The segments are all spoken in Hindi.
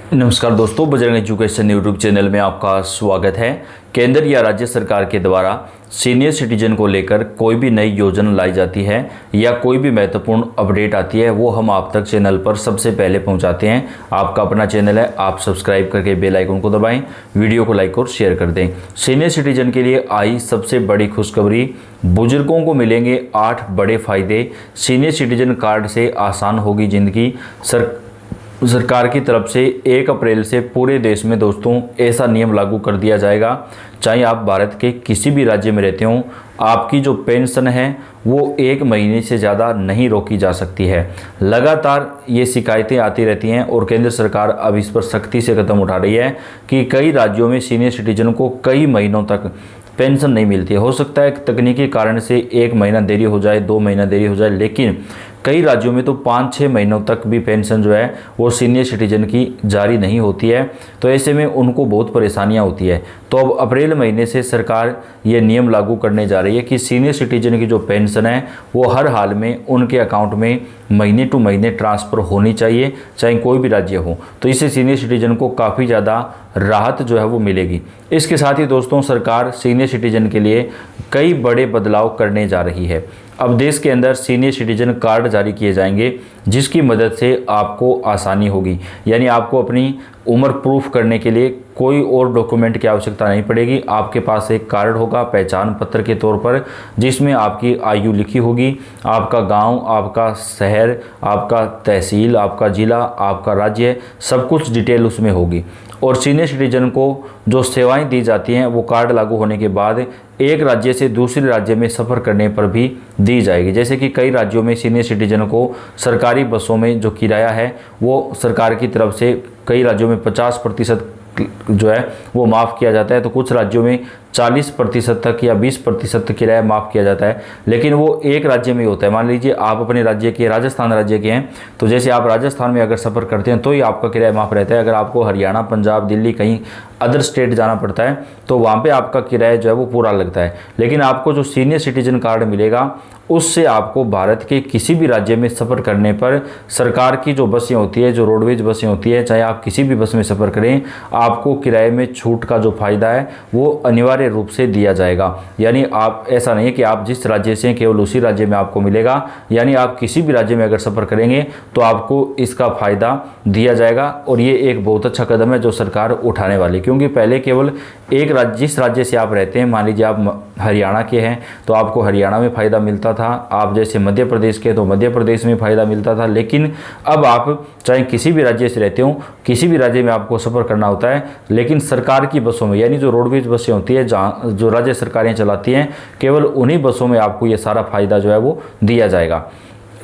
नमस्कार दोस्तों, बजरंग एजुकेशन यूट्यूब चैनल में आपका स्वागत है। केंद्र या राज्य सरकार के द्वारा सीनियर सिटीजन को लेकर कोई भी नई योजना लाई जाती है या कोई भी महत्वपूर्ण अपडेट आती है, वो हम आप तक चैनल पर सबसे पहले पहुंचाते हैं। आपका अपना चैनल है, आप सब्सक्राइब करके बेल आइकन को दबाएं, वीडियो को लाइक और शेयर कर दें। सीनियर सिटीजन के लिए आई सबसे बड़ी खुशखबरी, बुजुर्गों को मिलेंगे 8 बड़े फायदे। सीनियर सिटीजन कार्ड से आसान होगी ज़िंदगी। सरकार की तरफ से 1 अप्रैल से पूरे देश में दोस्तों ऐसा नियम लागू कर दिया जाएगा, चाहे आप भारत के किसी भी राज्य में रहते हों, आपकी जो पेंशन है वो 1 महीने से ज़्यादा नहीं रोकी जा सकती है। लगातार ये शिकायतें आती रहती हैं और केंद्र सरकार अब इस पर सख्ती से कदम उठा रही है कि कई राज्यों में सीनियर सिटीजन को कई महीनों तक पेंशन नहीं मिलती है। हो सकता है तकनीकी कारण से 1 महीना देरी हो जाए, 2 महीना देरी हो जाए, लेकिन कई राज्यों में तो 5-6 महीनों तक भी पेंशन जो है वो सीनियर सिटीजन की जारी नहीं होती है। तो ऐसे में उनको बहुत परेशानियां होती है। तो अब अप्रैल महीने से सरकार ये नियम लागू करने जा रही है कि सीनियर सिटीजन की जो पेंशन है वो हर हाल में उनके अकाउंट में महीने टू महीने ट्रांसफ़र होनी चाहिए, चाहे कोई भी राज्य हो। तो इससे सीनियर सिटीजन को काफ़ी ज़्यादा राहत जो है वो मिलेगी। इसके साथ ही दोस्तों सरकार सीनियर सिटीजन के लिए कई बड़े बदलाव करने जा रही है। अब देश के अंदर सीनियर सिटीजन कार्ड जारी किए जाएंगे, जिसकी मदद से आपको आसानी होगी। यानी आपको अपनी उम्र प्रूफ करने के लिए कोई और डॉक्यूमेंट की आवश्यकता नहीं पड़ेगी। आपके पास एक कार्ड होगा पहचान पत्र के तौर पर, जिसमें आपकी आयु लिखी होगी, आपका गांव, आपका शहर, आपका तहसील, आपका ज़िला, आपका राज्य, सब कुछ डिटेल उसमें होगी। और सीनियर सिटीजन को जो सेवाएं दी जाती हैं वो कार्ड लागू होने के बाद एक राज्य से दूसरे राज्य में सफ़र करने पर भी दी जाएगी। जैसे कि कई राज्यों में सीनियर सिटीजन को सरकारी बसों में जो किराया है वो सरकार की तरफ से कई राज्यों में 50% जो है वो माफ़ किया जाता है, तो कुछ राज्यों में 40% तक या 20% किराया माफ़ किया जाता है। लेकिन वो एक राज्य में ही होता है। मान लीजिए आप अपने राज्य के, राजस्थान राज्य के हैं, तो जैसे आप राजस्थान में अगर सफ़र करते हैं तो ही आपका किराया माफ़ रहता है। अगर आपको हरियाणा, पंजाब, दिल्ली, कहीं अदर स्टेट जाना पड़ता है तो वहाँ पे आपका किराया जो है वो पूरा लगता है। लेकिन आपको जो सीनियर सिटीजन कार्ड मिलेगा उससे आपको भारत के किसी भी राज्य में सफ़र करने पर सरकार की जो बसें होती है, जो रोडवेज बसें होती है, चाहे आप किसी भी बस में सफ़र करें, आपको किराए में छूट का जो फ़ायदा है वो अनिवार्य रूप से दिया जाएगा। यानी आप, ऐसा नहीं है कि आप जिस राज्य से हैं केवल उसी राज्य में आपको मिलेगा। यानी आप किसी भी राज्य में अगर सफ़र करेंगे तो आपको इसका फ़ायदा दिया जाएगा। और ये एक बहुत अच्छा कदम है जो सरकार उठाने वाली, क्योंकि पहले केवल एक राज्य, जिस राज्य से आप रहते हैं, मान लीजिए आप हरियाणा के हैं तो आपको हरियाणा में फ़ायदा मिलता था, आप जैसे मध्य प्रदेश के तो मध्य प्रदेश में फ़ायदा मिलता था। लेकिन अब आप चाहे किसी भी राज्य से रहते हो, किसी भी राज्य में आपको सफ़र करना होता है, लेकिन सरकार की बसों में, यानी जो रोडवेज बसें होती है जहाँ जो राज्य सरकारें चलाती हैं, केवल उन्हीं बसों में आपको ये सारा फ़ायदा जो है वो दिया जाएगा।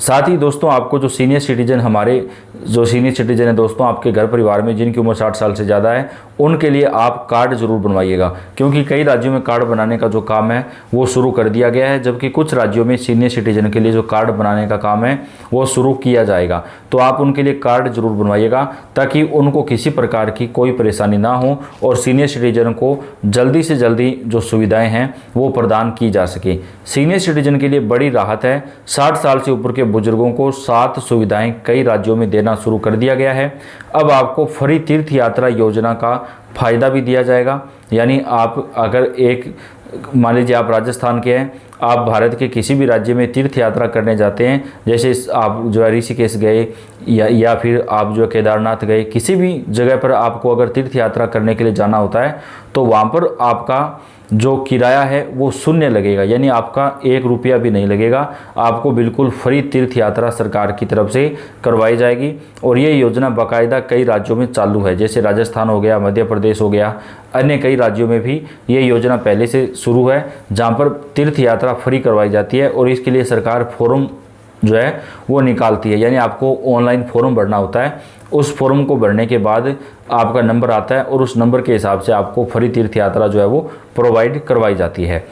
साथ ही दोस्तों आपको जो सीनियर सिटीजन, हमारे जो सीनियर सिटीजन है दोस्तों आपके घर परिवार में जिनकी उम्र 60 साल से ज़्यादा है, उनके लिए आप कार्ड ज़रूर बनवाइएगा, क्योंकि कई राज्यों में कार्ड बनाने का जो काम है वो शुरू कर दिया गया है, जबकि कुछ राज्यों में सीनियर सिटीजन के लिए जो कार्ड बनाने का काम है वो शुरू किया जाएगा। तो आप उनके लिए कार्ड ज़रूर बनवाइएगा ताकि उनको किसी प्रकार की कोई परेशानी ना हो और सीनियर सिटीजन को जल्दी से जल्दी जो सुविधाएँ हैं वो प्रदान की जा सके। सीनियर सिटीजन के लिए बड़ी राहत है। 60 साल से ऊपर के बुजुर्गों को 7 सुविधाएं कई राज्यों में देना शुरू कर दिया गया है। अब आपको फ्री तीर्थ यात्रा योजना का फ़ायदा भी दिया जाएगा। यानी आप अगर एक, मान लीजिए आप राजस्थान के हैं, आप भारत के किसी भी राज्य में तीर्थ यात्रा करने जाते हैं, जैसे आप जो है ऋषिकेश गए या फिर आप जो केदारनाथ गए, किसी भी जगह पर आपको अगर तीर्थ यात्रा करने के लिए जाना होता है तो वहाँ पर आपका जो किराया है वो शून्य लगेगा। यानी आपका 1 रुपया भी नहीं लगेगा, आपको बिल्कुल फ्री तीर्थ यात्रा सरकार की तरफ से करवाई जाएगी। और ये योजना बाकायदा कई राज्यों में चालू है, जैसे राजस्थान हो गया, मध्य प्रदेश हो गया, अन्य कई राज्यों में भी ये योजना पहले से शुरू है जहाँ पर तीर्थ यात्रा फ्री करवाई जाती है। और इसके लिए सरकार फॉर्म जो है वो निकालती है, यानी आपको ऑनलाइन फॉर्म भरना होता है। उस फॉर्म को भरने के बाद आपका नंबर आता है और उस नंबर के हिसाब से आपको फ्री तीर्थ यात्रा जो है वो प्रोवाइड करवाई जाती है।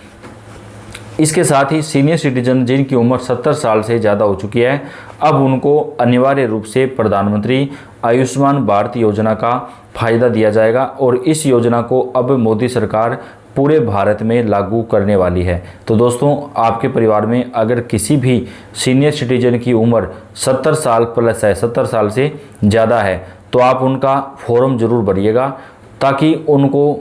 इसके साथ ही सीनियर सिटीजन जिनकी उम्र 70 साल से ज़्यादा हो चुकी है, अब उनको अनिवार्य रूप से प्रधानमंत्री आयुष्मान भारत योजना का फ़ायदा दिया जाएगा। और इस योजना को अब मोदी सरकार पूरे भारत में लागू करने वाली है। तो दोस्तों आपके परिवार में अगर किसी भी सीनियर सिटीजन की उम्र 70 साल प्लस है, 70 साल से ज़्यादा है, तो आप उनका फॉर्म ज़रूर भरिएगा ताकि उनको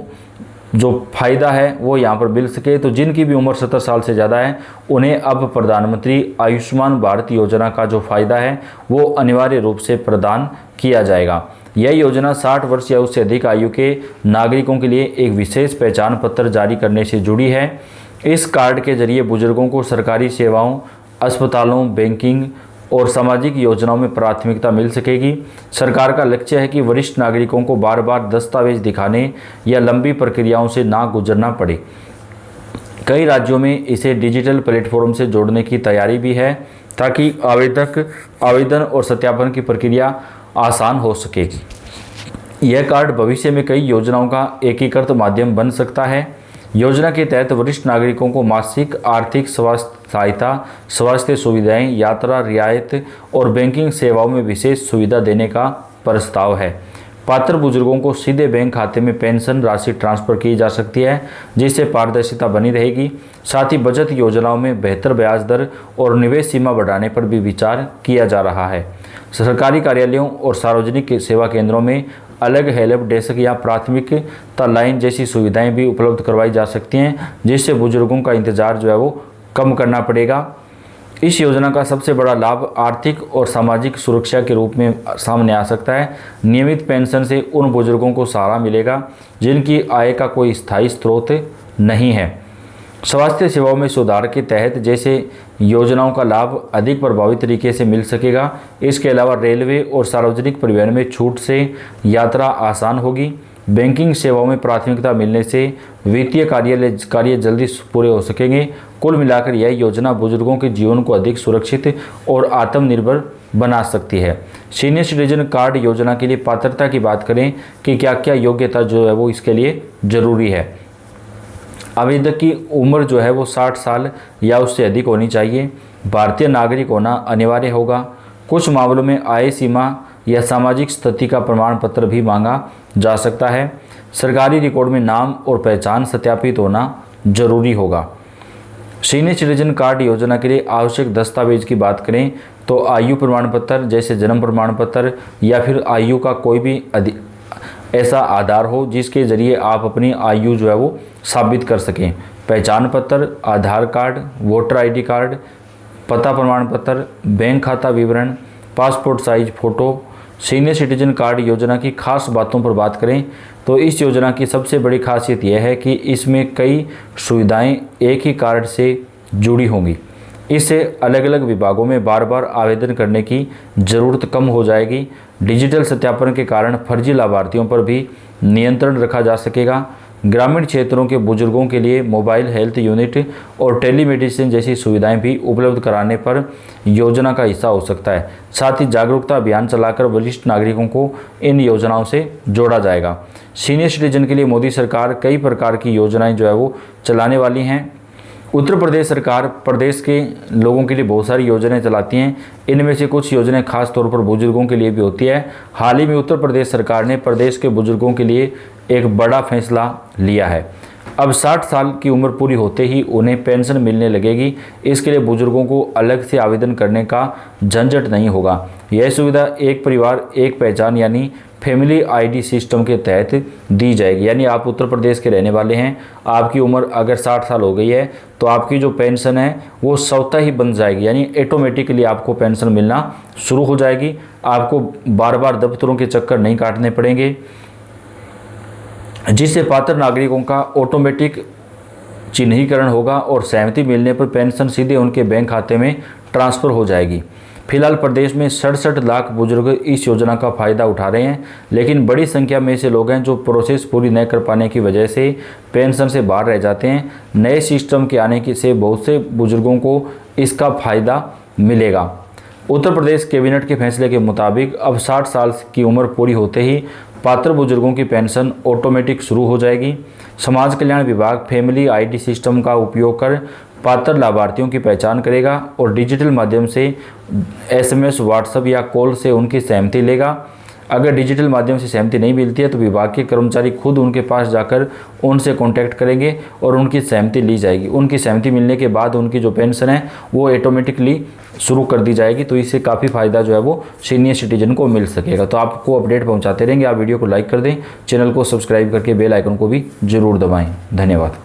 जो फ़ायदा है वो यहाँ पर मिल सके। तो जिनकी भी उम्र 70 साल से ज़्यादा है उन्हें अब प्रधानमंत्री आयुष्मान भारत योजना का जो फ़ायदा है वो अनिवार्य रूप से प्रदान किया जाएगा। यह योजना 60 वर्ष या उससे अधिक आयु के नागरिकों के लिए एक विशेष पहचान पत्र जारी करने से जुड़ी है। इस कार्ड के जरिए बुजुर्गों को सरकारी सेवाओं, अस्पतालों, बैंकिंग और सामाजिक योजनाओं में प्राथमिकता मिल सकेगी। सरकार का लक्ष्य है कि वरिष्ठ नागरिकों को बार बार दस्तावेज दिखाने या लंबी प्रक्रियाओं से ना गुजरना पड़े। कई राज्यों में इसे डिजिटल प्लेटफॉर्म से जोड़ने की तैयारी भी है ताकि आवेदन और सत्यापन की प्रक्रिया आसान हो सकेगी। यह कार्ड भविष्य में कई योजनाओं का एकीकृत माध्यम बन सकता है। योजना के तहत वरिष्ठ नागरिकों को मासिक आर्थिक स्वास्थ्य सहायता, स्वास्थ्य सुविधाएं, यात्रा रियायत और बैंकिंग सेवाओं में विशेष सुविधा देने का प्रस्ताव है। पात्र बुजुर्गों को सीधे बैंक खाते में पेंशन राशि ट्रांसफर की जा सकती है, जिससे पारदर्शिता बनी रहेगी। साथ ही बचत योजनाओं में बेहतर ब्याज दर और निवेश सीमा बढ़ाने पर भी विचार किया जा रहा है। सरकारी कार्यालयों और सार्वजनिक सेवा केंद्रों में अलग हेल्प डेस्क या प्राथमिकता लाइन जैसी सुविधाएं भी उपलब्ध करवाई जा सकती हैं, जिससे बुजुर्गों का इंतज़ार जो है वो कम करना पड़ेगा। इस योजना का सबसे बड़ा लाभ आर्थिक और सामाजिक सुरक्षा के रूप में सामने आ सकता है। नियमित पेंशन से उन बुजुर्गों को सहारा मिलेगा जिनकी आय का कोई स्थायी स्रोत नहीं है। स्वास्थ्य सेवाओं में सुधार के तहत जैसे योजनाओं का लाभ अधिक प्रभावी तरीके से मिल सकेगा। इसके अलावा रेलवे और सार्वजनिक परिवहन में छूट से यात्रा आसान होगी। बैंकिंग सेवाओं में प्राथमिकता मिलने से वित्तीय कार्य जल्दी पूरे हो सकेंगे। कुल मिलाकर यह योजना बुजुर्गों के जीवन को अधिक सुरक्षित और आत्मनिर्भर बना सकती है। सीनियर सिटीजन कार्ड योजना के लिए पात्रता की बात करें कि क्या क्या योग्यता जो है वो इसके लिए ज़रूरी है। आवेदक की उम्र जो है वो 60 साल या उससे अधिक होनी चाहिए। भारतीय नागरिक होना अनिवार्य होगा। कुछ मामलों में आय सीमा या सामाजिक स्थिति का प्रमाण पत्र भी मांगा जा सकता है। सरकारी रिकॉर्ड में नाम और पहचान सत्यापित होना जरूरी होगा। सीनियर सिटीजन कार्ड योजना के लिए आवश्यक दस्तावेज की बात करें तो आयु प्रमाण पत्र जैसे जन्म प्रमाण पत्र या फिर आयु का कोई भी ऐसा आधार हो जिसके ज़रिए आप अपनी आयु जो है वो साबित कर सकें। पहचान पत्र, आधार कार्ड, वोटर आईडी कार्ड, पता प्रमाण पत्र, बैंक खाता विवरण, passport size photo. Senior citizen card योजना की खास बातों पर बात करें तो इस योजना की सबसे बड़ी खासियत यह है कि इसमें कई सुविधाएं एक ही कार्ड से जुड़ी होंगी। इससे अलग अलग विभागों में बार बार आवेदन करने की ज़रूरत कम हो जाएगी। डिजिटल सत्यापन के कारण फर्जी लाभार्थियों पर भी नियंत्रण रखा जा सकेगा। ग्रामीण क्षेत्रों के बुजुर्गों के लिए मोबाइल हेल्थ यूनिट और टेलीमेडिसिन जैसी सुविधाएं भी उपलब्ध कराने पर योजना का हिस्सा हो सकता है। साथ ही जागरूकता अभियान चलाकर वरिष्ठ नागरिकों को इन योजनाओं से जोड़ा जाएगा। सीनियर सिटीजन के लिए मोदी सरकार कई प्रकार की योजनाएं जो है वो चलाने वाली हैं। उत्तर प्रदेश सरकार प्रदेश के लोगों के लिए बहुत सारी योजनाएं चलाती हैं। इनमें से कुछ योजनाएं खास तौर पर बुजुर्गों के लिए भी होती है। हाल ही में उत्तर प्रदेश सरकार ने प्रदेश के बुजुर्गों के लिए एक बड़ा फैसला लिया है। अब 60 साल की उम्र पूरी होते ही उन्हें पेंशन मिलने लगेगी। इसके लिए बुजुर्गों को अलग से आवेदन करने का झंझट नहीं होगा। यह सुविधा एक परिवार एक पहचान यानी फैमिली आईडी सिस्टम के तहत दी जाएगी। यानी आप उत्तर प्रदेश के रहने वाले हैं, आपकी उम्र अगर 60 साल हो गई है तो आपकी जो पेंशन है वो स्वतः ही बन जाएगी। यानी ऑटोमेटिकली आपको पेंशन मिलना शुरू हो जाएगी। आपको बार बार दफ्तरों के चक्कर नहीं काटने पड़ेंगे, जिससे पात्र नागरिकों का ऑटोमेटिक चिन्हीकरण होगा और सहमति मिलने पर पेंशन सीधे उनके बैंक खाते में ट्रांसफ़र हो जाएगी। फिलहाल प्रदेश में 67 लाख बुजुर्ग इस योजना का फ़ायदा उठा रहे हैं, लेकिन बड़ी संख्या में ऐसे लोग हैं जो प्रोसेस पूरी न कर पाने की वजह से पेंशन से बाहर रह जाते हैं। नए सिस्टम के आने से बहुत से बुजुर्गों को इसका फ़ायदा मिलेगा। उत्तर प्रदेश कैबिनेट के फैसले के मुताबिक अब 60 साल की उम्र पूरी होते ही पात्र बुजुर्गों की पेंशन ऑटोमेटिक शुरू हो जाएगी। समाज कल्याण विभाग फैमिली आईडी सिस्टम का उपयोग कर पात्र लाभार्थियों की पहचान करेगा और डिजिटल माध्यम से SMS, व्हाट्सएप या कॉल से उनकी सहमति लेगा। अगर डिजिटल माध्यम से सहमति नहीं मिलती है तो विभाग के कर्मचारी खुद उनके पास जाकर उनसे कॉन्टैक्ट करेंगे और उनकी सहमति ली जाएगी। उनकी सहमति मिलने के बाद उनकी जो पेंशन है वो ऑटोमेटिकली शुरू कर दी जाएगी। तो इससे काफ़ी फ़ायदा जो है वो सीनियर सिटीजन को मिल सकेगा। तो आपको अपडेट पहुंचाते रहेंगे। आप वीडियो को लाइक कर दें, चैनल को सब्सक्राइब करके बेल आइकन को भी जरूर दबाएं। धन्यवाद।